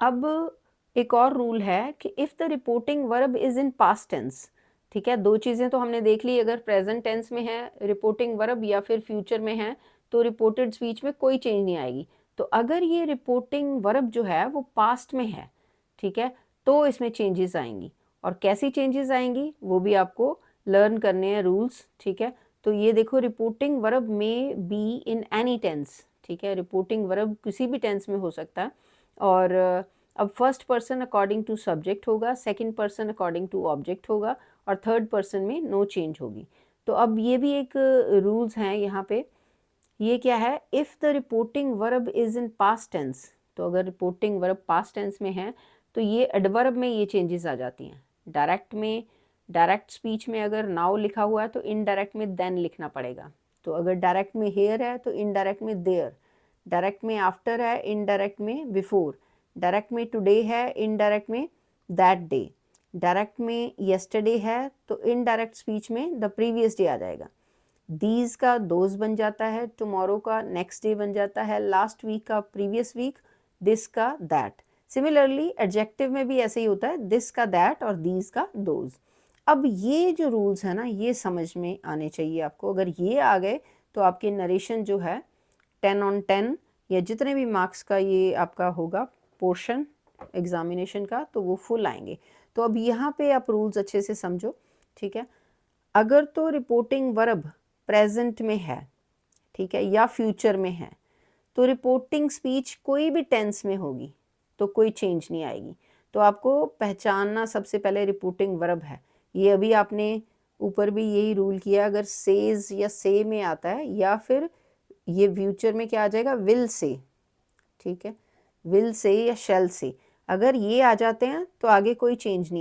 अब एक और रूल है कि if the reporting verb is in past tense, ठीक है, दो चीज़ें तो हमने देख ली, अगर प्रेजेंट टेंस में है रिपोर्टिंग वर्ब या फिर फ्यूचर में है तो रिपोर्टेड स्पीच में कोई चेंज नहीं आएगी। तो अगर ये रिपोर्टिंग वर्ब जो है वो पास्ट में है, ठीक है, तो इसमें चेंजेस आएंगी। और कैसी चेंजेस आएंगी वो भी आपको लर्न करने हैं रूल्स, ठीक है। तो ये देखो, रिपोर्टिंग वर्ब में बी इन एनी टेंस, ठीक है, रिपोर्टिंग वर्ब किसी भी टेंस में हो सकता है। और अब first person according to subject होगा, second person according to object होगा, और थर्ड पर्सन में नो चेंज होगी। तो अब ये भी एक रूल्स हैं यहाँ पे। ये क्या है, if the reporting verb is in past tense, तो अगर रिपोर्टिंग वर्ब पास्ट टेंस में है तो ये एडवर्ब में ये चेंजेस आ जाती हैं। डायरेक्ट में, डायरेक्ट स्पीच में अगर नाउ लिखा हुआ है तो इनडायरेक्ट में देन लिखना पड़ेगा। तो अगर डायरेक्ट में हेयर है तो इनडायरेक्ट में देयर, डायरेक्ट में आफ्टर है, इनडायरेक्ट में बिफोर, डायरेक्ट में टुडे है, इनडायरेक्ट में दैट डे, डायरेक्ट में येस्टरडे है तो इनडायरेक्ट स्पीच में द प्रीवियस डे आ जाएगा। दीज का दोज बन जाता है, टुमारो का नेक्स्ट डे बन जाता है, लास्ट वीक का प्रीवियस वीक, दिस का दैट। सिमिलरली एडजेक्टिव में भी ऐसे ही होता है, दिस का दैट और दीज का दोज। अब ये जो रूल्स है ना, ये समझ में आने चाहिए आपको। अगर ये आ गए तो आपके नरेशन जो है 10/10 या जितने भी मार्क्स का ये आपका होगा पोर्शन एग्जामिनेशन का, तो वो फुल आएंगे। तो अब यहाँ पे आप रूल्स अच्छे से समझो, ठीक है। अगर तो रिपोर्टिंग वर्ब प्रेजेंट में है, ठीक है, या फ्यूचर में है, तो रिपोर्टिंग स्पीच कोई भी टेंस में होगी तो कोई चेंज नहीं आएगी। तो आपको पहचानना सबसे पहले रिपोर्टिंग वर्ब है। ये अभी आपने ऊपर भी यही रूल किया, अगर सेज या से में आता है या फिर ये फ्यूचर में क्या आ जाएगा, विल से, ठीक है, विल से या शैल से, अगर ये आ जाते हैं तो आगे कोई चेंज नहीं